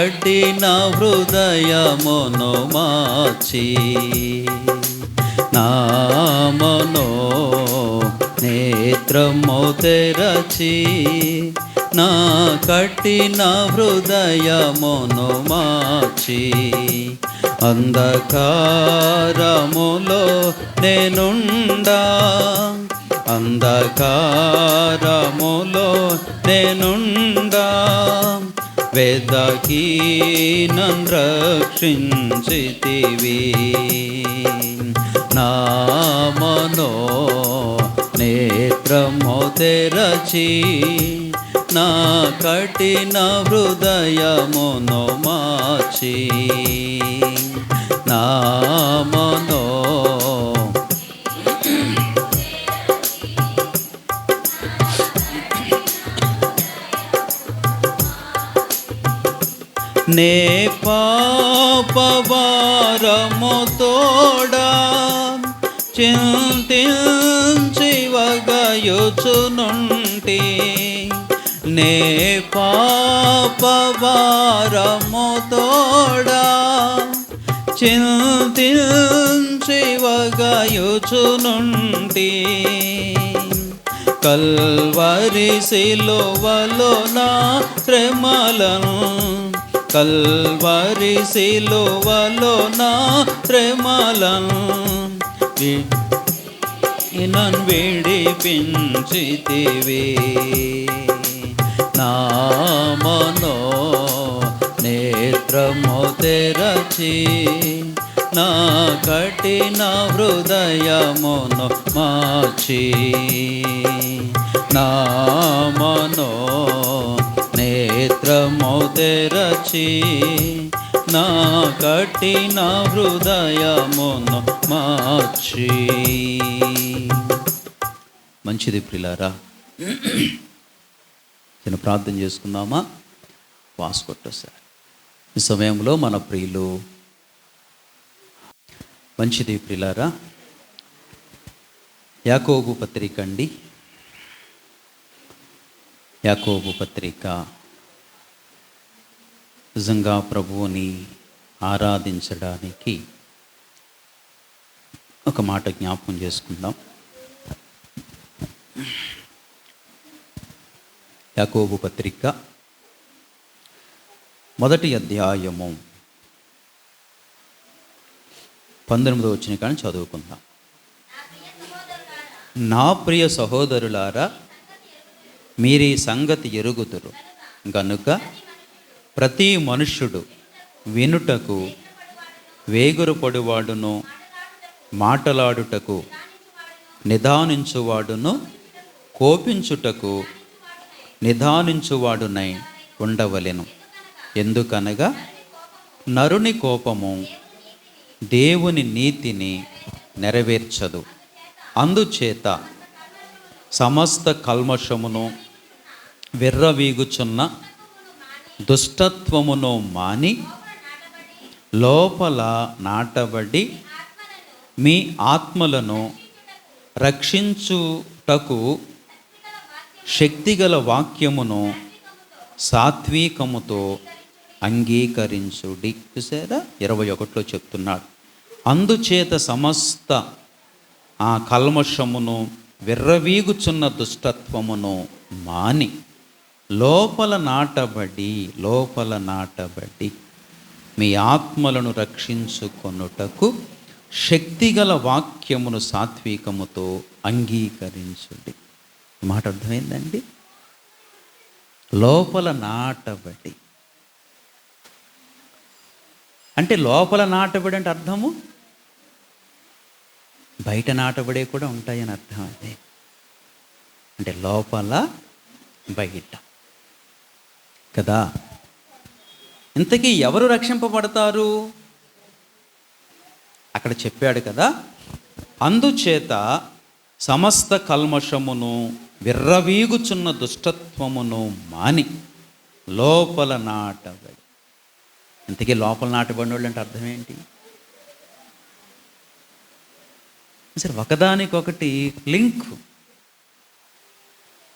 కఠిన హృదయమును మార్చి నా మనో నేత్రము తెరచి నా కఠిన హృదయమును మార్చి అంధకారములో నేనుండా అంధకారములో నేనుండా వెదకి నన్ను రక్షించితివి నా మనో నేత్రము తెరచి నా కఠిన హృదయమును మార్చి నా మనో నే పాపభారము తోడా చింతించి వగయుచునుంటి నే పాపభారము తోడా చింతించి వగయుచునుంటి కల్వరి సిలువలో నా శ్రమలను కల్వరి సిలువలో నా శ్రమలను నన్ను విడిపించితివి నా మనో నేత్రము తెరచి నా కఠిన హృదయమును మార్చి నా మనో నేత్రము తెరచి నా కఠిన హృదయమును మార్చి. మంచిది ప్రియులారా, నేను ప్రార్థన చేసుకుందామా? వాసు కొట్టేసారి ఈ సమయంలో మన ప్రియులు. మంచిది ప్రియులారా, యాకోబు పత్రిక అండి. యాకోబు పత్రిక నిజంగా ప్రభువుని ఆరాధించడానికి ఒక మాట జ్ఞాపకం చేసుకుందాం. యాకోబు పత్రిక 1వ అధ్యాయము 19వ వచనం కానీ చదువుకుందాం. నా ప్రియ సహోదరులారా, మీరీ సంగతి ఎరుగుదురు గనుక ప్రతి మనుష్యుడు వినుటకు వేగురపడువాడును, మాటలాడుటకు నిదానించువాడును, కోపించుటకు నిదానించువాడునై ఉండవలెను. ఎందుకనగా నరుని కోపము దేవుని నీతిని నెరవేర్చదు. అందుచేత సమస్త కల్మషమును విర్రవీగుచున్న దుష్టత్వమును మాని లోపల నాటబడి మీ ఆత్మలను రక్షించుటకు శక్తిగల వాక్యమును సాత్వికముతో అంగీకరించుడి. చూసారా, 21లో చెప్తున్నాడు. అందుచేత సమస్త ఆ కల్మషమును విర్రవీగుచున్న దుష్టత్వమును మాని లోపల నాటబడి మీ ఆత్మలను రక్షించుకొనుటకు శక్తిగల వాక్యమును సాత్వికముతో అంగీకరించుడి. మాట అర్థమైందండి? లోపల నాటబడి అంటే లోపల నాటబడి అంటే అర్థము బయట నాటబడే కూడా ఉంటాయని అర్థం. అదే అంటే లోపల బయట కదా. ఇంతకీ ఎవరు రక్షింపబడతారు? అక్కడ చెప్పాడు కదా, అందుచేత సమస్త కల్మషమును విర్రవీగుచున్న దుష్టత్వమును మాని లోపల నాటబడి. ఇంతకీ లోపల నాటబడిన వాళ్ళు అంటే అర్థం ఏంటి? సరే, ఒకదానికొకటి లింక్.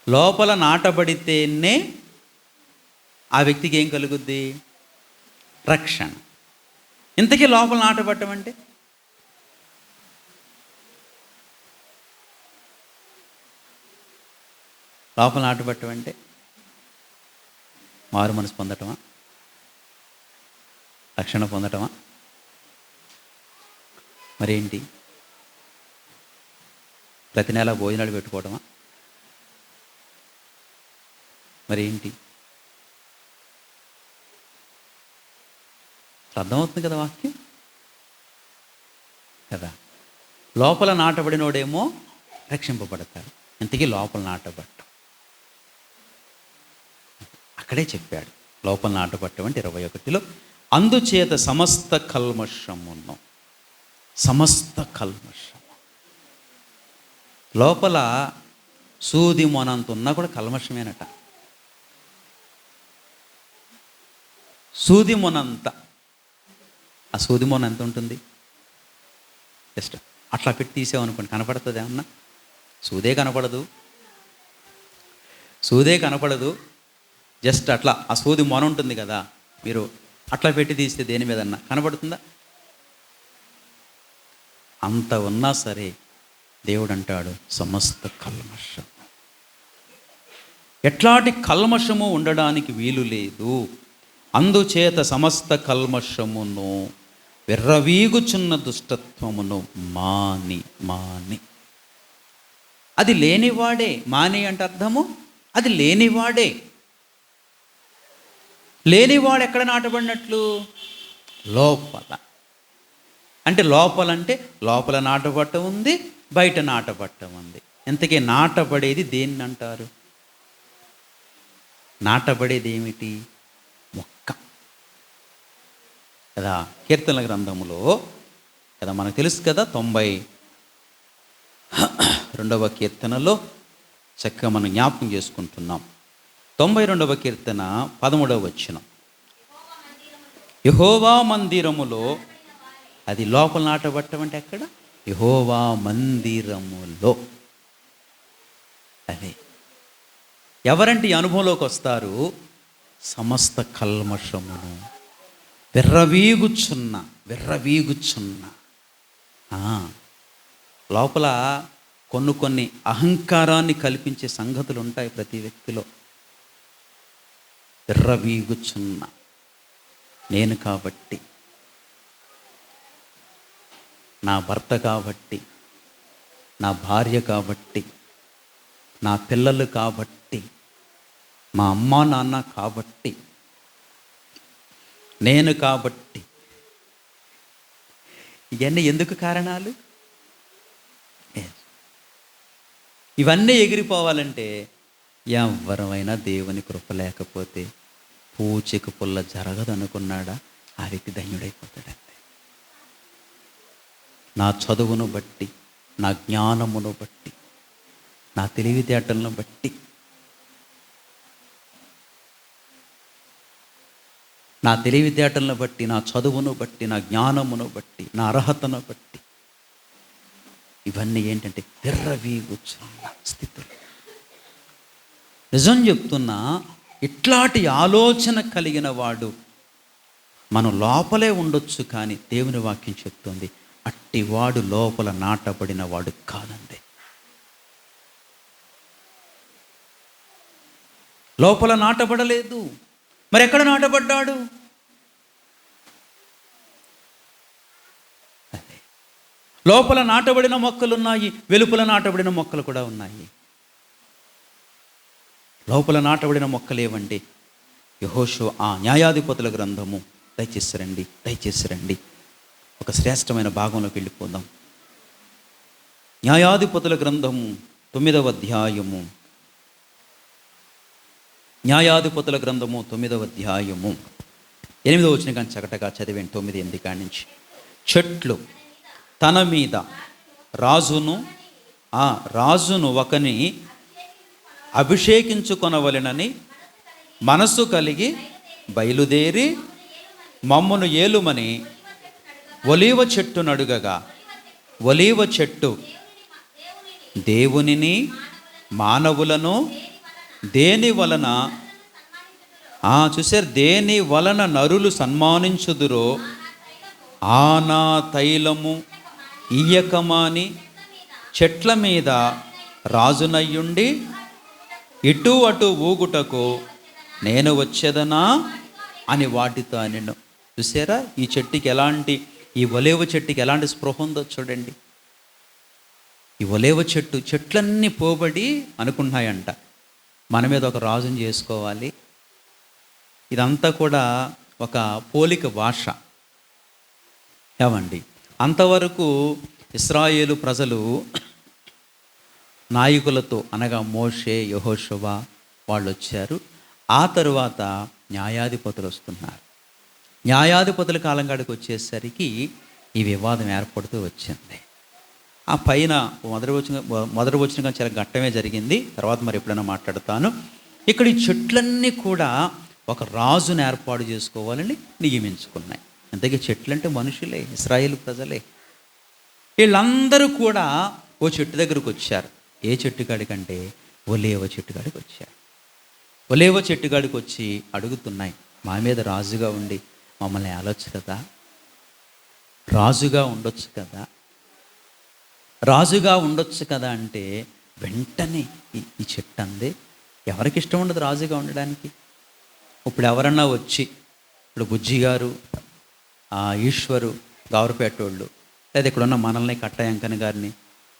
లోపల నాటబడితేనే ఆ వ్యక్తికి ఏం కలుగుద్ది? రక్షణ. ఇంతకీ లోపల నాటబట్టం అంటే లోపల నాటబట్టం అంటే మారు మనసు పొందటమా, రక్షణ పొందటమా, మరేంటి? ప్రతి నెల భోజనాలు పెట్టుకోవటమా, మరేంటి? అర్థమవుతుంది కదా వాక్యం కదా. లోపల నాటబడినోడేమో రక్షింపబడతాడు. ఇంతకీ లోపల నాటబట్టం అక్కడే చెప్పాడు. లోపల నాటబట్టం అంటే 21లో, అందుచేత సమస్త కల్మషమును, సమస్త కల్మషము. లోపల సూది మొనంత ఉన్నా కూడా కల్మషమేనట. సూది మొనంత, ఆ సూది మొన ఎంత ఉంటుంది? జస్ట్ అట్లా పెట్టి తీసామనుకోండి, కనపడుతుంది ఏమన్నా? సూదే కనపడదు, సూదే కనపడదు. జస్ట్ అట్లా ఆ సూది మొన ఉంటుంది కదా, మీరు అట్లా పెట్టి తీస్తే దేని మీదన్నా కనపడుతుందా? అంత ఉన్నా సరే దేవుడు అంటాడు సమస్త కల్మషం. ఎట్లాంటి కల్మషము ఉండడానికి వీలు లేదు. అందుచేత సమస్త కల్మషమును, విర్రవీగుచున్న దుష్టత్వమును మాని మాని. అది లేనివాడే. మాని అంటే అర్థము అది లేనివాడే. లేనివాడు ఎక్కడ నాటబడినట్లు? లోపల. అంటే లోపలంటే లోపల నాటబట్ట ఉంది, బయట నాటబట్ట ఉంది. ఇంతకీ నాటబడేది దేన్ని అంటారు? నాటబడేది ఏమిటి? మొక్క కదా. కీర్తనల గ్రంథములో కదా మనకు తెలుసు కదా, 92వ కీర్తనలో చక్కగా మనం జ్ఞాపకం చేసుకుంటున్నాం. 92వ కీర్తన 13వ వచనం, యెహోవా మందిరములో, అది లోపల నాటబట్టం అంటే ఎక్కడ? యెహోవా మందిరములో. అదే ఎవరంటే ఈ అనుభవంలోకి వస్తారు? సమస్త కల్మషమును విర్రవీగుచున్న లోపల కొన్ని అహంకారాన్ని కల్పించే సంగతులు ఉంటాయి ప్రతి వ్యక్తిలో. విర్రవీగుచున్న, నేను కాబట్టి, నా భర్త కాబట్టి, నా భార్య కాబట్టి, నా పిల్లలు కాబట్టి, మా అమ్మ నాన్న కాబట్టి, నేను కాబట్టి. ఇవన్నీ ఎందుకు కారణాలు? ఇవన్నీ ఎగిరిపోవాలంటే ఎవరమైనా దేవుని కృప లేకపోతే పూచిక పుల్ల జరగదు అనుకున్నాడా, ఆ వ్యక్తి ధన్యుడైపోతాడంతే. నా చదువును బట్టి, నా జ్ఞానమును బట్టి, నా తెలివితేటలను బట్టి, నా చదువును బట్టి, నా జ్ఞానమును బట్టి, నా అర్హతను బట్టి, ఇవన్నీ ఏంటంటే విర్రవీగుచున్న స్థితులు. నిజం చెప్తున్నా, ఇట్లాంటి ఆలోచన కలిగిన వాడు మనం లోపలే ఉండొచ్చు, కానీ దేవుని వాక్యం చెప్తుంది అట్టివాడు లోపల నాటబడిన వాడు కాదండి. లోపల నాటబడలేదు. మరి ఎక్కడ నాటబడ్డాడు? అదే లోపల నాటబడిన మొక్కలు ఉన్నాయి, వెలుపల నాటబడిన మొక్కలు కూడా ఉన్నాయి. లోపల నాటబడిన మొక్కలేవండి. యెహోషువ న్యాయాధిపతుల గ్రంథము, దయచేసి రండి ఒక శ్రేష్టమైన భాగంలోకి వెళ్ళిపోదాం. న్యాయాధిపతుల గ్రంథము 9వ అధ్యాయము, న్యాయాధిపతుల గ్రంథము 9వ అధ్యాయము 8వ వచనం కానీ చకటగా చదివాను. 9-8 కాడి నుంచి, చెట్లు తన మీద రాజును ఒకని అభిషేకించుకొనవలెనని మనసు కలిగి బయలుదేరి మమ్మును ఏలుమని ఒలీవ చెట్టును అడుగగా, ఒలీవ చెట్టు దేవునిని మానవులను దేని వలన చూసారు, దేని వలన నరులు సన్మానించుదురో ఆ నా తైలము ఇయ్యకమాని చెట్ల మీద రాజునయ్యుండి ఇటు అటు ఊగుటకు నేను వచ్చేదనా అని వాటితో అనెను. చూసారా, ఈ చెట్టుకి ఎలాంటి, ఈ ఒలేవ చెట్టుకి ఎలాంటి స్పృహ ఉందో చూడండి. ఈ ఒలేవ చెట్లన్నీ పోబడి అనుకుంటున్నాయంట, మన మీద ఒక రాజుని చేసుకోవాలి. ఇదంతా కూడా ఒక పోలిక భాష. ఏమండి, అంతవరకు ఇశ్రాయేలు ప్రజలు నాయకులతో, అనగా మోషే, యెహోషువ వాళ్ళు వచ్చారు. ఆ తరువాత న్యాయాధిపతులు వస్తున్నారు. న్యాయాధిపతుల కాలం కాడికి వచ్చేసరికి ఈ వివాదం ఏర్పడుతూ వచ్చింది. ఆ పైన మొదటి వచ్చిన చాలా ఘట్టమే జరిగింది, తర్వాత మరి ఎప్పుడైనా మాట్లాడతాను. ఇక్కడ ఈ చెట్లన్నీ కూడా ఒక రాజును ఏర్పాటు చేసుకోవాలని నియమించుకున్నాయి. ఇంతకీ చెట్లు అంటే మనుషులే, ఇశ్రాయేలు ప్రజలే. వీళ్ళందరూ కూడా ఓ చెట్టు దగ్గరకు వచ్చారు. ఏ చెట్టు కాడికంటే ఒలేవ చెట్టు కాడికి వచ్చారు. ఒలేవ చెట్టు కాడికి వచ్చి అడుగుతున్నాయి, మా మీద రాజుగా ఉండి మమ్మల్ని ఆలోచన కదా, రాజుగా ఉండొచ్చు కదా, రాజుగా ఉండొచ్చు కదా అంటే వెంటనే ఈ చెట్టు అంది, ఎవరికి ఇష్టం ఉండదు రాజుగా ఉండడానికి. ఇప్పుడు ఎవరన్నా వచ్చి, ఇప్పుడు బుజ్జి గారు, ఈశ్వరు, గౌరపేట వాళ్ళు, లేదా ఇక్కడున్న మనల్ని కట్టయంకన్ గారిని,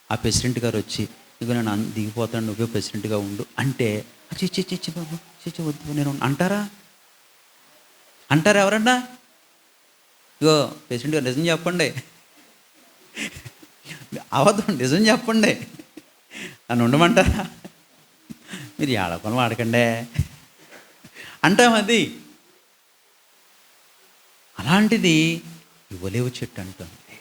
ఆ ప్రెసిడెంట్ గారు వచ్చి ఇక నేను దిగిపోతాను, నువ్వే ప్రెసిడెంట్గా ఉండు అంటే చిచ్చి బాబు, చిచ్చి వద్దు నేను అంటారా? ఎవరన్నా? ఇగో ప్రెసిడెంట్ గారు నిజం చెప్పండి, అవద్దు నిజం చెప్పండి అని ఉండమంటారా? మీరు ఏడకొని వాడకండే అంటాం. అది అలాంటిది ఈ ఒలివ చెట్టు అంటుంది,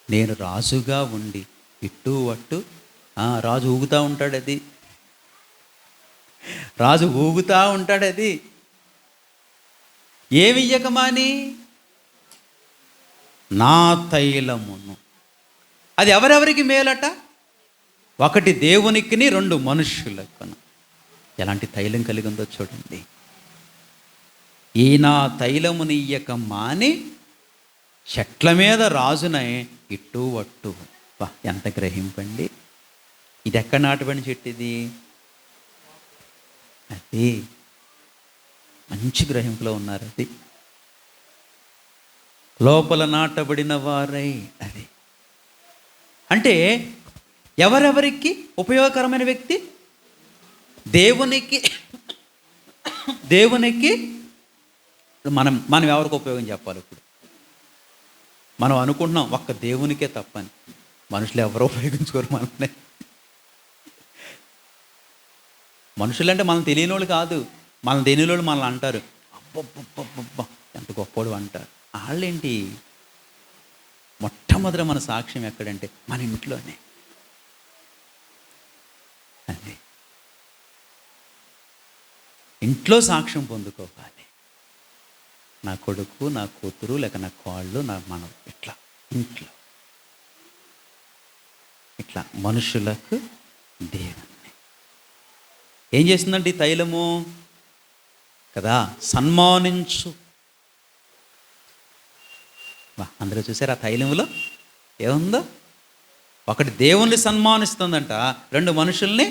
నేను రాజుగా ఉండి ఇట్టు అట్టు, రాజు ఊగుతూ ఉంటాడు, అది రాజు ఊగుతూ ఉంటాడు. అది ఏమి ఇయ్యకమాని నా తైలమును. అది ఎవరెవరికి మేలట? ఒకటి దేవునికి, రెండు మనుష్యులకు. ఎలాంటి తైలం కలిగి ఉందో చూడండి. ఈ నా తైలముని ఇయ్యక మాని చెట్ల మీద రాజునై ఇట్టు అట్టు. ఎంత గ్రహింపండి. ఇది ఎక్కడ నాటబడిన చెట్టు? ఇది అది మంచి గ్రహింపులో ఉన్నారు. అది లోపల నాటబడిన వారై. అది అంటే ఎవరెవరికి ఉపయోగకరమైన వ్యక్తి? దేవునికి మనం ఎవరికి ఉపయోగం చెప్పాలి? ఇప్పుడు మనం అనుకుంటున్నాం ఒక్క దేవునికే తప్పని, మనుషులు ఎవరో ఉపయోగించుకోరు మనల్ని. మనుషులంటే మనం తెలియని వాళ్ళు కాదు, మనం తెలియని వాళ్ళు మనల్ని అంటారు, అబ్బబ్బబ్బబ్బబ్బా ఎంత గొప్పోడు అంటారు. వాళ్ళేంటి? మొట్టమొదట మన సాక్ష్యం ఎక్కడంటే మన ఇంట్లోనే. అది ఇంట్లో సాక్ష్యం పొందుకోవాలి. నా కొడుకు, నా కూతురు, లేక నా కాళ్ళు, నా మనం, ఇట్లా ఇంట్లో ఇట్లా మనుషులకు దేవుణ్ణి ఏం చేస్తుందంటే ఈ తైలము కదా, సన్మానించు. అందరూ చూసారు ఆ తైలములో ఏముందో? ఒకటి దేవుణ్ణి సన్మానిస్తుందంట, రెండు మనుషుల్ని.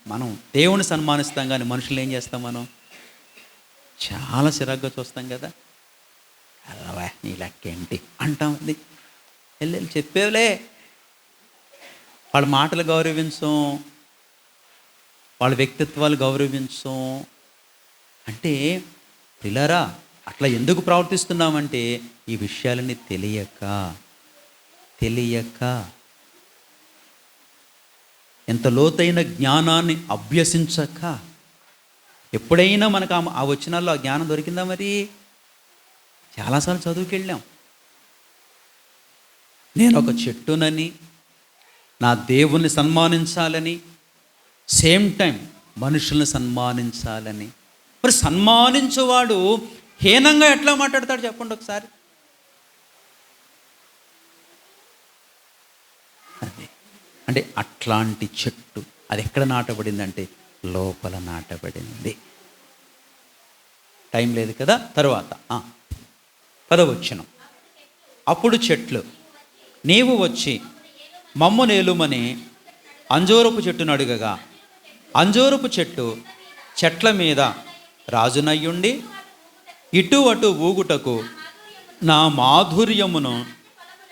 మనం దేవుణ్ణి సన్మానిస్తాం కానీ మనుషుల్ని ఏం చేస్తాం? మనం చాలా చిరాగ్గా చూస్తాం కదా. అలా నీ లెక్కేంటి అంటాం. అది వెళ్ళి చెప్పేవులే. వాళ్ళ మాటలు గౌరవించం, వాళ్ళ వ్యక్తిత్వాలు గౌరవించం. అంటే పిల్లరా, అట్లా ఎందుకు ప్రవర్తిస్తున్నామంటే ఈ విషయాలన్నీ తెలియక ఎంత లోతైన జ్ఞానాన్ని అభ్యసించక. ఎప్పుడైనా మనకు ఆ వచనాల్లో ఆ జ్ఞానం దొరికిందా? మరి చాలాసార్లు చదువుకెళ్ళాం. నేను ఒక చెట్టునని, నా దేవుణ్ణి సన్మానించాలని, సేమ్ టైం మనుషుల్ని సన్మానించాలని. మరి సన్మానించేవాడు హీనంగా ఎట్లా మాట్లాడతాడు చెప్పండి ఒకసారి. అది అంటే అట్లాంటి చెట్టు అది ఎక్కడ నాటబడిందంటే లోపల నాటబడింది. టైం లేదు కదా. తరువాత 10వ వచనం. అప్పుడు చెట్లు నీవు వచ్చి మమ్ము నేలుమని అంజూరపు చెట్టును అడుగగా, అంజూరపు చెట్టు చెట్ల మీద రాజునయ్యుండి ఇటు అటు ఊగుటకు నా మాధుర్యమును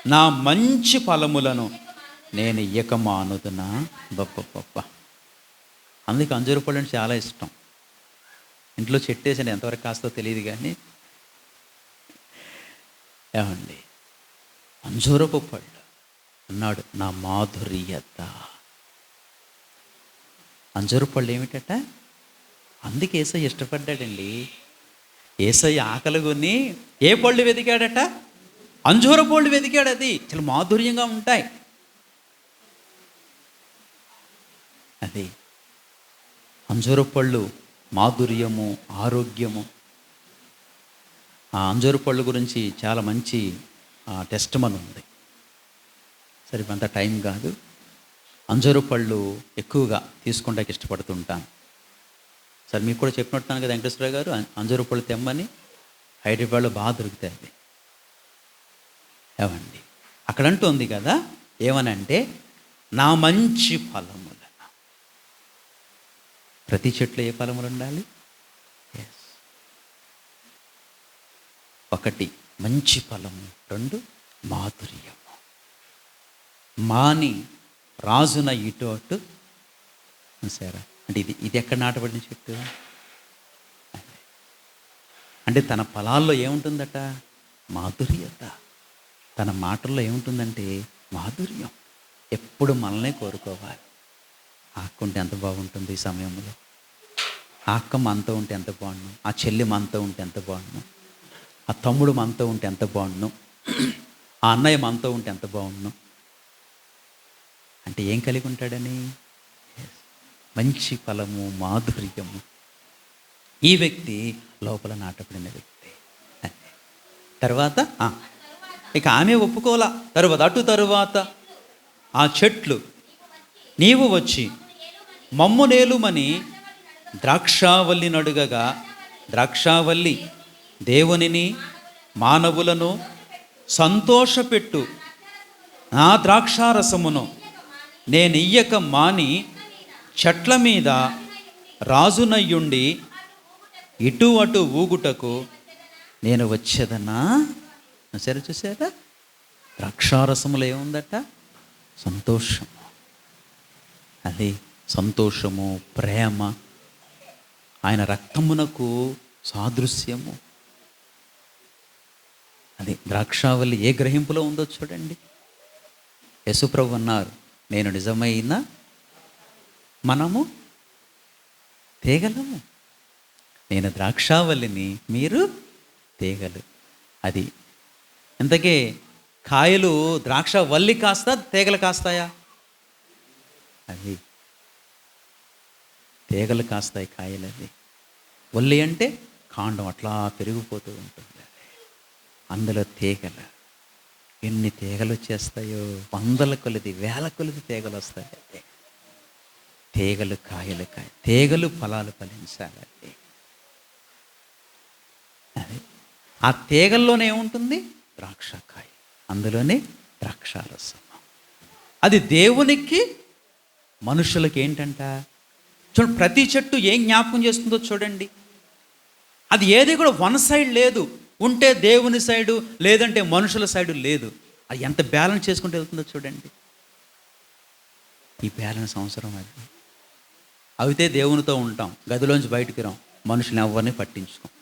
నా మంచి ఫలములను నేను ఇయ్యక మానుదునా. బొప్ప. అందుకే అంజూరు పళ్ళు అంటే చాలా ఇష్టం. ఇంట్లో చెట్టేసాను, ఎంతవరకు కాస్తో తెలియదు కానీ ఏమండి, అంజూరపు పళ్ళు అన్నాడు నా మాధుర్యత. అంజూరు పళ్ళు ఏమిటట? అందుకే యేసయ్య ఇష్టపడ్డాడండి. యేసయ్య ఆకలి కొని ఏ పళ్ళు వెతికాడట? అంజూర పళ్ళు వెతికాడు. అది చాలా మాధుర్యంగా ఉంటాయి. అది అంజూర పళ్ళు మాధుర్యము, ఆరోగ్యము. ఆ అంజూర పళ్ళు గురించి చాలా మంచి టెస్టిమనీ ఉంది. సరే అంత టైం కాదు. అంజూర పళ్ళు ఎక్కువగా తీసుకుంటానికి ఇష్టపడుతుంటాను. సరే మీకు కూడా చెప్పినట్టున్నాను కదా వెంకటేశ్వర గారు, అంజూర పళ్ళు తెమ్మని. హైదరాబాద్లో బాగా దొరుకుతాయి అవి. ఏమండి, అక్కడ అంటుంది కదా, ఏమనంటే నా మంచి ఫలములను. ప్రతి చెట్లు ఏ ఫలములు ఉండాలి? ఒకటి మంచి ఫలము, 2 మాధుర్యము. మాని రాజున ఇటు అటు చూసారా? అంటే ఇది ఎక్కడ నాటబడిన చెట్టు అంటే తన ఫలాల్లో ఏముంటుందట? మాధుర్యత. తన మాటల్లో ఏముంటుందంటే మాధుర్యం. ఎప్పుడు మనల్నే కోరుకోవాలి. ఆక్కుంటే ఎంత బాగుంటుంది ఈ సమయంలో. ఆ అక్క మనతో ఉంటే ఎంత బాగుండు, ఆ చెల్లి మనతో ఉంటే ఎంత బాగుండు, ఆ తమ్ముడు మనతో ఉంటే ఎంత బాగుండు, ఆ అన్నయ్య మనతో ఉంటే ఎంత బాగుండు. అంటే ఏం కలిగి ఉంటాడని? మంచి ఫలము, మాధుర్యము. ఈ వ్యక్తి లోపల నాటబడిన వ్యక్తి. తర్వాత ఇక ఆమె ఒప్పుకోలా. తరువాత ఆ చెట్లు నీవు వచ్చి మమ్ము నేలుమని ద్రాక్షావల్లి నడుగగా, ద్రాక్షావల్లి దేవునిని మానవులను సంతోషపెట్టు నా ద్రాక్షారసమును నేనియ్యక మాని చెట్ల మీద రాజునయ్యుండి ఇటు అటు ఊగుటకు నేను వచ్చేదనా. సరే చూసారా? ద్రాక్షారసములో ఏముందట? సంతోషము. అది సంతోషము, ప్రేమ, ఆయన రక్తమునకు సాదృశ్యము. అది ద్రాక్షావల్లి ఏ గ్రహింపులో ఉందో చూడండి. యేసుప్రభు అన్నారు, నేను నిజమైన మనము తీగలము, నేను ద్రాక్షావల్లిని, మీరు తీగలు. అది ఇంతకీ కాయలు ద్రాక్షావల్లి కాస్తా తీగలు కాస్తాయా? అది తీగలు కాస్తాయి కాయలు. అది వల్లి అంటే కాండం అట్లా పెరిగిపోతూ ఉంటుంది. అందులో తీగలు ఎన్ని తీగలు వచ్చేస్తాయో, 100ల కొలది 1000 కొలది తీగలు వస్తాయి. తీగలు కాయలు తీగలు ఫలాలు ఫలించాలి. అది ఆ తీగల్లోనే ఏముంటుంది? ద్రాక్షకాయ, అందులోనే ద్రాక్షారసం. అది దేవునికి మనుషులకి ఏంటంట? చూడండి, ప్రతి చెట్టు ఏం జ్ఞాపకం చేస్తుందో చూడండి. అది ఏది కూడా వన్ సైడ్ లేదు. ఉంటే దేవుని సైడు, లేదంటే మనుషుల సైడు లేదు. అది ఎంత బ్యాలెన్స్ చేసుకుంటూ వెళ్తుందో చూడండి. ఈ బ్యాలెన్స్ అవసరం. అది అయితే దేవునితో ఉంటాం, గదిలోంచి బయటికి రాం, మనుషులు ఎవరిని పట్టించుకోం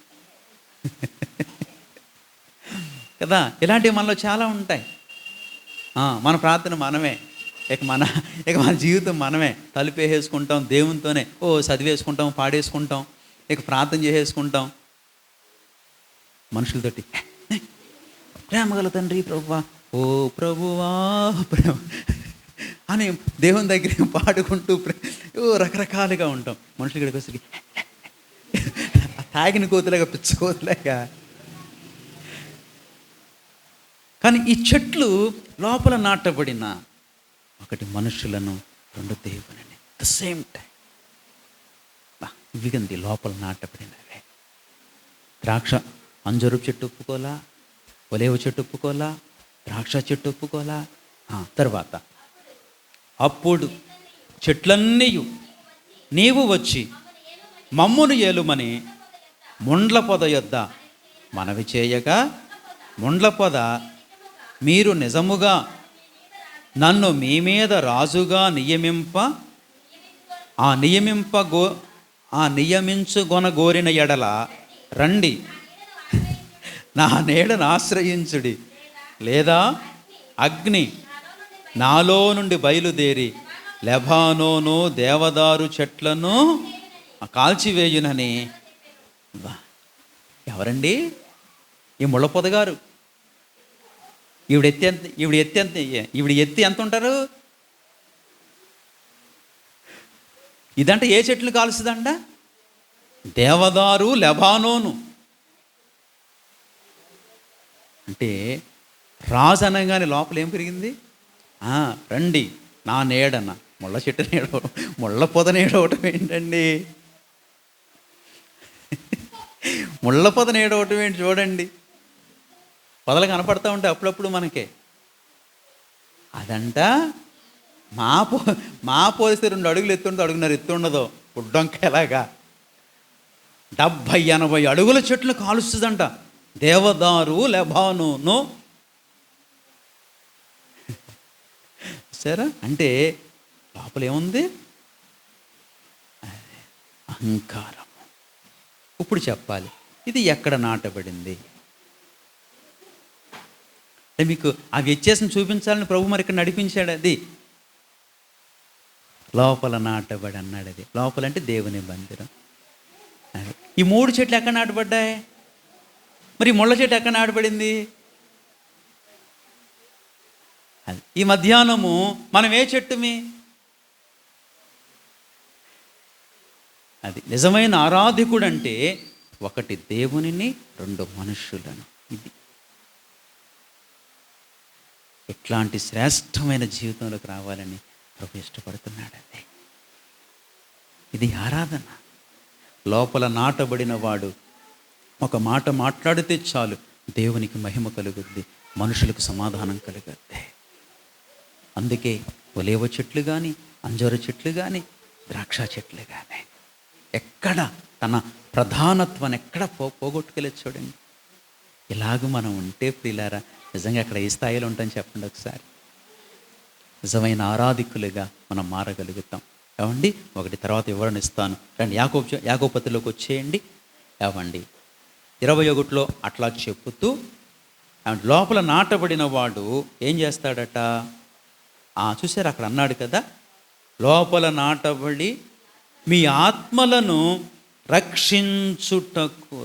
కదా. ఇలాంటివి మనలో చాలా ఉంటాయి. మన ప్రార్థన మనమే, ఇక మన జీవితం మనమే. తలుపేసుకుంటాం, దేవునితోనే చదివేసుకుంటాం, పాడేసుకుంటాం, ఇక ప్రార్థన చేసేసుకుంటాం. మనుషులతోటి ప్రేమగల తండ్రి ప్రభువా, ఓ ప్రభువా అని దేవుని దగ్గర పాడుకుంటూ రకరకాలుగా ఉంటాం. మనుషులు ఇక్కడికి వచ్చి తాగిన కోతులేక, పిచ్చి కోతులేక. కానీ ఈ చెట్లు లోపల నాటబడిన, ఒకటి మనుషులను, 2 దేవుని ద సేమ్ టైం. ఇవిగంది లోపల నాటబడినవే. ద్రాక్ష అంజూరపు చెట్టు ఒప్పుకోలా, ఒలేవ చెట్టు ఒప్పుకోలా, ద్రాక్ష చెట్టు ఒప్పుకోలా. తర్వాత అప్పుడు చెట్లన్నీ నీవు వచ్చి మమ్మును ఏలుమని ముండ్ల పొద యొద్ద మనవి చేయగా, ముండ్ల పొద మీరు నిజముగా నన్ను మీ మీద రాజుగా నియమించుగొనగోరిన ఎడల రండి, నా నీడను ఆశ్రయించుడి, లేదా అగ్ని నాలో నుండి బయలుదేరి లెబానోను దేవదారు చెట్లను కాల్చివేయునని. ఎవరండి? ఈ ముళ్ళపొదగారు. ఈవిడ ఎత్తి ఎంత ఉంటారు? ఇదంటే ఏ చెట్లు కాల్చుదంట? దేవదారు, లెబానోను. అంటే రాజు అనగానే లోపల ఏం పెరిగింది? రండి నా నీడన. ముళ్ళ చెట్టు నీడవడం, ముళ్ళ పొద నీడవటం ఏంటండి? ముళ్ళ పొద నీడవటం ఏంటి చూడండి. పొదలు కనపడతా ఉంటే అప్పుడప్పుడు మనకే. అదంట మా పోలిస్తే 2 అడుగులు ఎత్తుండదో, అడుగున్నర ఎత్తుండదో పుడ్డొంకెలాగా 70-80 అడుగుల చెట్లు కాలుస్తుందంట. దేవదారు, లెబానోను. సరే, అంటే లోపల ఏముంది? అహంకారం. ఇప్పుడు చెప్పాలి, ఇది ఎక్కడ నాటబడింది? మీకు ఆ వ్యత్యాసం చూపించాలని ప్రభు మరి ఇక్కడ నడిపించాడు. అది లోపల నాటబడి అన్నాడు. అది లోపల అంటే దేవుని మందిరం. ఈ 3 చెట్లు ఎక్కడ నాటబడ్డాయి? మరి ముళ్ళ చెట్టు ఎక్కడ నాటబడింది? అది ఈ మధ్యాహ్నము మనం ఏ చెట్టుమి? అది నిజమైన ఆరాధకుడు అంటే 1 దేవునిని, 2 మనుష్యులను. ఇది ఇట్లాంటి శ్రేష్టమైన జీవితంలోకి రావాలని ప్రభు ఇష్టపడుతున్నాడండి. ఇది ఆరాధన. లోపల నాటబడిన వాడు ఒక మాట మాట్లాడితే చాలు దేవునికి మహిమ కలుగుద్ది, మనుషులకు సమాధానం కలుగుద్ది. అందుకే ఒలేవ చెట్లు కానీ, అంజూర చెట్లు కానీ, ద్రాక్ష చెట్లు కానీ ఎక్కడ తన ప్రధానత్వాన్ని ఎక్కడ పోగొట్టుకెళ్ళచ్చు చూడండి. ఇలాగ మనం ఉంటే ప్రియులారా, నిజంగా అక్కడ ఏ స్థాయిలో ఉంటాం చెప్పండి ఒకసారి. నిజమైన ఆరాధికులుగా మనం మారగలుగుతాం. ఏమండి, ఒకటి తర్వాత వివరణ ఇస్తాను. రండి, యాకోబు పత్రికలోకి వచ్చేయండి. ఏమండి 21లో అట్లా చెప్పుతూ లోపల నాటబడిన వాడు ఏం చేస్తాడట? చూసారు అక్కడ అన్నాడు కదా, లోపల నాటబడి మీ ఆత్మలను రక్షించుటకు.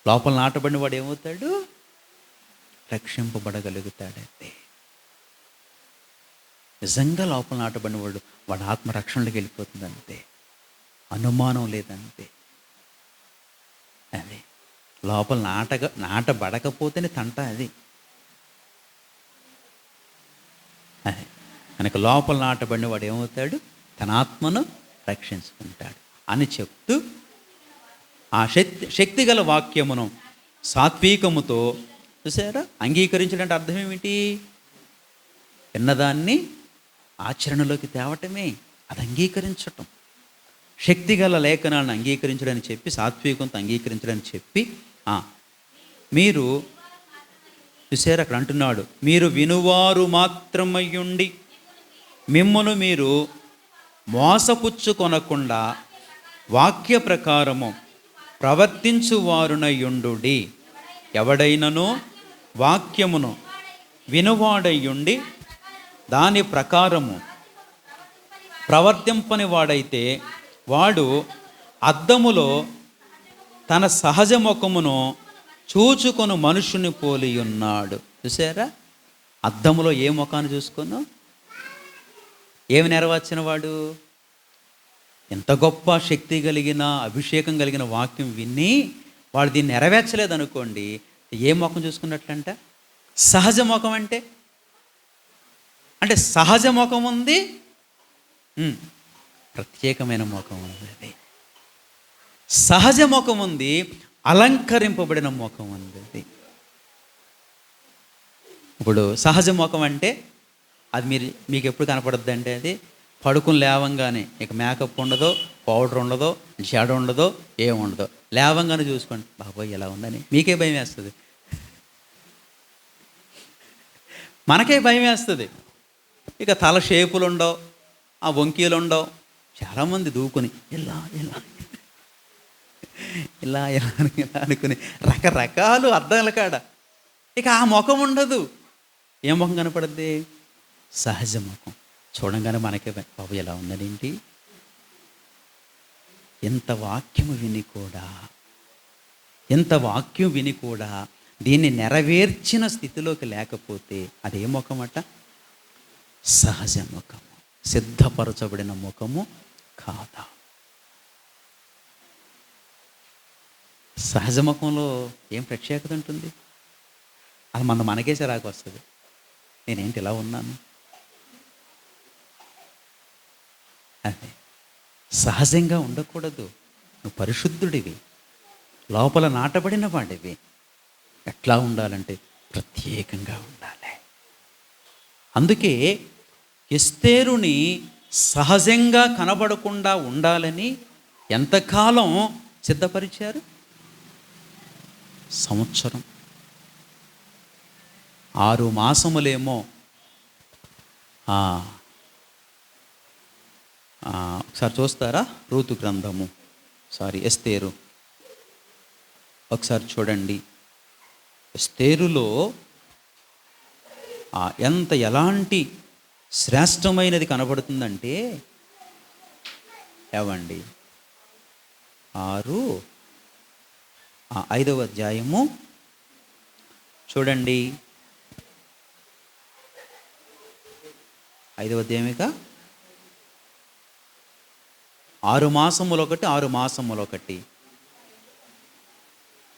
లోపల నాటబడిన వాడు ఏమవుతాడు? రక్షింపబడగలుగుతాడంతే. నిజంగా లోపల నాటబడిన వాడు ఆత్మ రక్షణలోకి వెళ్ళిపోతుందంతే, అనుమానం లేదంతే. అది లోపల నాటబడకపోతేనే తంట. అది కనుక లోపల నాటబడిన వాడు ఏమవుతాడు? తన ఆత్మను రక్షించుకుంటాడు అని చెప్తూ ఆ శక్తి గల వాక్యమును సాత్వికముతో, చూసారా, అంగీకరించడం అర్థం ఏమిటి? విన్నదాన్ని ఆచరణలోకి తేవటమే, అది అంగీకరించటం. శక్తిగల లేఖనాలను అంగీకరించడని చెప్పి, సాత్వికంతో అంగీకరించడని చెప్పి, మీరు చూసారు అక్కడ అంటున్నాడు, మీరు వినువారు మాత్రమయ్యుండి మిమ్మును మీరు మోసపుచ్చుకొనకుండా వాక్య ప్రకారము ప్రవర్తించువారునయుండుడి. ఎవడైనను వాక్యమును వినువాడయ్యుండి దాని ప్రకారము ప్రవర్తింపని వాడైతే వాడు అద్దములో తన సహజ ముఖమును చూచుకొని మనుషుని పోలి ఉన్నాడు. చూసారా, అద్దములో ఏ ముఖాన్ని చూసుకున్నావు? ఏమి నెరవేర్చిన వాడు? ఎంత గొప్ప శక్తి కలిగిన, అభిషేకం కలిగిన వాక్యం విని వాడు దీన్ని నెరవేర్చలేదనుకోండి, ఏ ముఖం చూసుకున్నట్లంట? సహజ ముఖం. అంటే సహజ ముఖం ఉంది, ప్రత్యేకమైన ముఖం ఉంది. అది సహజ ముఖం ఉంది, అలంకరింపబడిన ముఖం ఉంది. ఇప్పుడు సహజ ముఖం అంటే అది మీకు ఎప్పుడు కనపడుద్ది అంటే అది పడుకుని లేవంగానే ఇక మేకప్ ఉండదో, పౌడర్ ఉండదో, జడ ఉండదో, ఏముండదో. లేవంగానే చూసుకోండి, బాబోయ్ ఎలా ఉందని మీకే భయం వేస్తుంది, మనకే భయం వేస్తుంది. ఇక తల షేపులు ఉండవు, ఆ వంకీలు ఉండవు. చాలామంది దూకుని ఇలా ఇలా ఇలా ఇలా ఇలా అనుకుని రకరకాలు అర్థాల కాడ ఇక ఆ ముఖం ఉండదు. ఏ ముఖం కనపడుద్ది? సహజ ముఖం. చూడంగానే మనకే బాబు ఎలా ఉందనేంటి. ఎంత వాక్యం విని కూడా దీన్ని నెరవేర్చిన స్థితిలోకి లేకపోతే అదే ముఖం అట? సహజ ముఖము, సిద్ధపరచబడిన ముఖము కాదా. సహజ ముఖంలో ఏం ప్రత్యేకత ఉంటుంది? అది మనకే చిరాకు వస్తుంది. నేనేంటి ఇలా ఉన్నాను? అదే సహజంగా ఉండకూడదు. నువ్వు పరిశుద్ధుడివి, లోపల నాటబడిన వాడివి. ఎట్లా ఉండాలంటే ప్రత్యేకంగా ఉండాలి. అందుకే ఎస్తేరుని సహజంగా కనబడకుండా ఉండాలని ఎంతకాలం సిద్ధపరిచారు? సంవత్సరం. 6 మాసములేమో. ఒకసారి చూస్తారా? రూతు గ్రంథము, ఎస్తేరు ఒకసారి చూడండి. ఎస్తేరులో ఎలాంటి శ్రేష్టమైనది కనబడుతుందంటే, ఏవండి 5వ అధ్యాయము చూడండి. 5వ అధ్యాయమేగా. 6 మాసములు ఒకటి, 6 మాసములు ఒకటి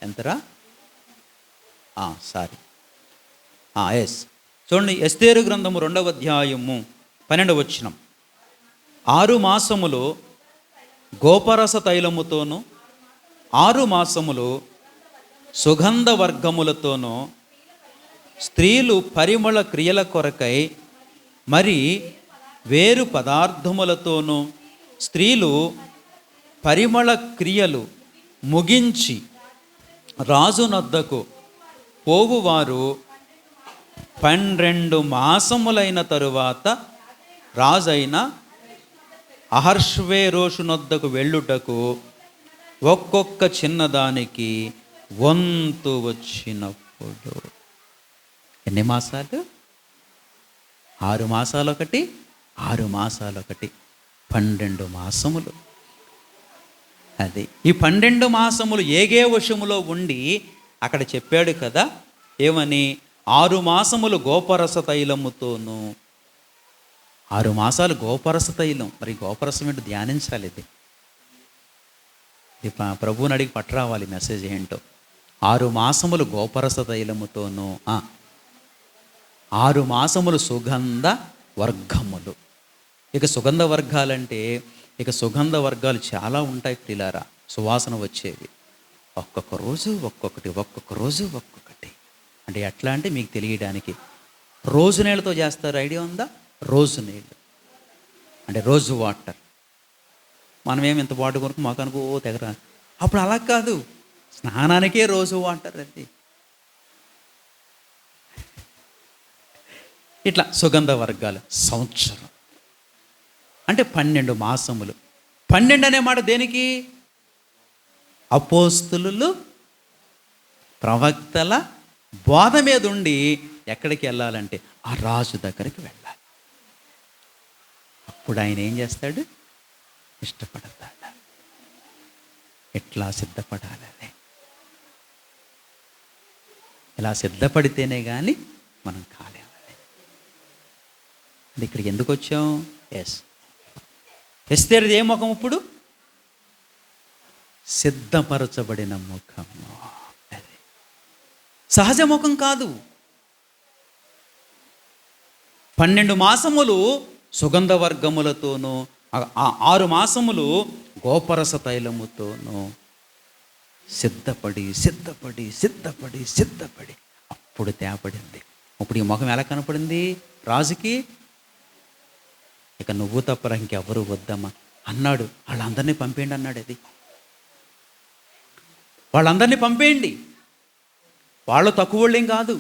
ఎంతరా? ఎస్ చూడండి. ఎస్తేరు గ్రంథము 2వ అధ్యాయము 12వ వచనం. 6 మాసములు గోపరస తైలముతోనూ 6 మాసములు సుగంధ వర్గములతోనూ స్త్రీలు పరిమళ క్రియల కొరకై మరి వేరు పదార్థములతోనూ స్త్రీలు పరిమళ క్రియలు ముగించి రాజునొద్దకు పోవువారు 12 మాసములైన తరువాత రాజైన అహర్ష్వేరోషునొద్దకు వెళ్ళుటకు ఒక్కొక్క చిన్నదానికి వంతు వచ్చినప్పుడు. ఎన్ని మాసాలు? 6 మాసాలు ఒకటి, 6 మాసాలు ఒకటి, 12 మాసములు. అది ఈ 12 మాసములు ఏగే వశములో ఉండి అక్కడ చెప్పాడు కదా, ఏమని? 6 మాసములు గోపరస తైలముతోనూ. 6 మాసాలు గోపరస తైలం. మరి గోపరసం ఏంటో ధ్యానించాలి. ఇది ప్రభువుని అడిగి పట్టరావాలి మెసేజ్ ఏంటో. 6 మాసములు గోపరస తైలముతోనూ, 6 మాసములు సుగంధ వర్గములు. ఇక సుగంధ వర్గాలంటే ఇక సుగంధ వర్గాలు చాలా ఉంటాయి ప్రియులారా, సువాసన వచ్చేవి. ఒక్కొక్క రోజు ఒక్కొక్కటి. అంటే ఎట్లా అంటే మీకు తెలియడానికి, రోజు నీళ్ళతో చేస్తారు, ఐడియా ఉందా? రోజు నీళ్ళు అంటే రోజు వాటర్. మనమేమి ఇంత వాటర్ కొరకు మాకు అనుకో తెగరా. అప్పుడు అలా కాదు, స్నానానికే రోజు వాటర్. అది ఇట్లా సుగంధ వర్గాలు. సంవత్సరం అంటే 12 మాసములు. 12 అనే మాట దేనికి? అపోస్తలులు ప్రవక్తల బోధ మీద ఉండి ఎక్కడికి వెళ్ళాలంటే ఆ రాజు దగ్గరికి వెళ్ళాలి. అప్పుడు ఆయన ఏం చేస్తాడు? ఇష్టపడతాడు. ఎట్లా సిద్ధపడాలి? ఇలా సిద్ధపడితేనే కానీ మనం కాలేము. అది ఇక్కడికి ఎందుకు వచ్చాం? ఎస్తేరుది ఏ ముఖం? ఇప్పుడు సిద్ధపరచబడిన ముఖము. అది సహజ ముఖం కాదు. 12 మాసములు సుగంధ వర్గములతోనూ, 6 మాసములు గోపరస తైలముతోనూ సిద్ధపడి సిద్ధపడి సిద్ధపడి సిద్ధపడి అప్పుడు తేపడింది. ఇప్పుడు ఈ ముఖం ఎలా కనపడింది రాజుకి? ఇక నువ్వు తప్పరా ఇంకెవరు వద్దమ్మా అన్నాడు. వాళ్ళందరినీ పంపేయండి అన్నాడు. అది వాళ్ళందరినీ పంపేయండి, వాళ్ళు తక్కువ వాళ్ళేం కాదు.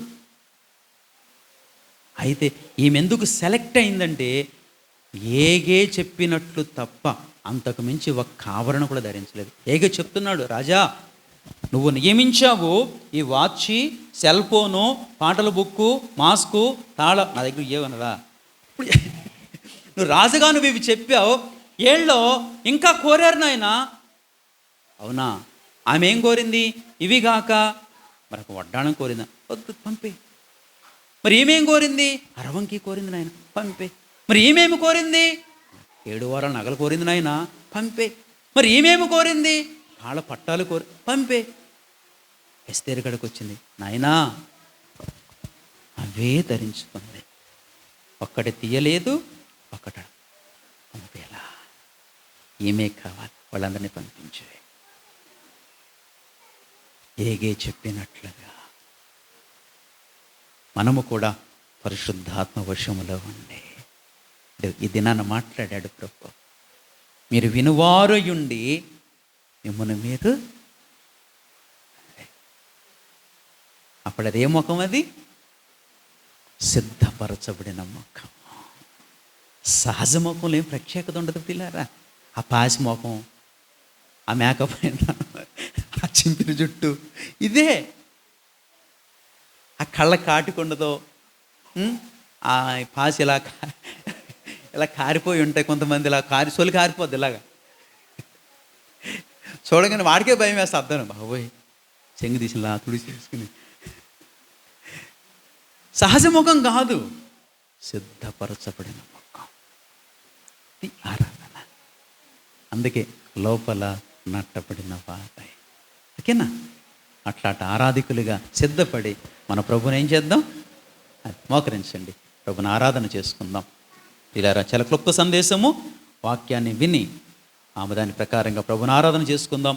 అయితే ఈమె ఎందుకు సెలెక్ట్ అయిందంటే ఏగే చెప్పినట్లు తప్ప అంతకు మించి ఒక్క ఆవరణ కూడా ధరించలేదు. ఏగే చెప్తున్నాడు, రాజా నువ్వు నియమించావు ఈ వాచి, సెల్ ఫోను, పాటల బుక్కు, మాస్కు, తాళం నా దగ్గర ఏమనరా, నువ్వు రాజుగా నువ్వు ఇవి చెప్పావు, ఏళ్ళో ఇంకా కోరారు నాయన. అవునా? ఆమె ఏం కోరింది? ఇవి గాక మరొక వడ్డాణం కోరిందా? వద్దు పంపే. మరి ఈమెం కోరింది? అరవంకి కోరింది నాయన, పంపే. మరి ఈమెమి కోరింది? 7 వారాల నగలు కోరింది నాయన, పంపే. మరి ఈమెమి కోరింది? కాళ్ళ పట్టాలు పంపే. ఎస్తేరు కడకు వచ్చింది, నాయనా అవే ధరించుకుంది, ఒక్కటి తీయలేదు, ఒక్కట పంపేలా. ఏమే కావాలి? వాళ్ళందరినీ పంపించే. ఏగే చెప్పినట్లుగా మనము కూడా పరిశుద్ధాత్మ వశములో ఉండే ఈ దినాన్ని మాట్లాడాడు ప్రభు. మీరు వినువారయుండి మిమ్మల్ని మీరు, అప్పుడు అదే ముఖం, అది సిద్ధపరచబడిన ముఖం. సహజ ముఖంలో ఏం ప్రత్యేకత ఉండదు పిల్లారా. ఆ పాసి ముఖం, ఆ మేకప్ అయిన, ఆ చింపిన జుట్టు, ఇదే. ఆ కళ్ళ కాటికుండదో, ఆ పాసి ఇలా కారిపోయి ఉంటాయి కొంతమంది, ఇలా సొలి కారిపోద్ది ఇలాగా. చూడగానే వాడికే భయం వేస్తా, అర్థం బాబోయ్ చెంగు తీసిలా తుడిసి తీసుకుని. సహజ ముఖం కాదు, సిద్ధపరచబడిన ముఖం. ఆరాధన. అందుకే లోపల నట్టబడిన వారై, ఓకేనా? అట్లాంటి ఆరాధికులుగా సిద్ధపడి మన ప్రభుని ఏం చేద్దాం? మోకరించండి, ప్రభుని ఆరాధన చేసుకుందాం. ఇలా చాలా క్లుప్త సందేశము, వాక్యాన్ని విని ఆమె దాని ప్రకారంగా ప్రభుని ఆరాధన చేసుకుందాం.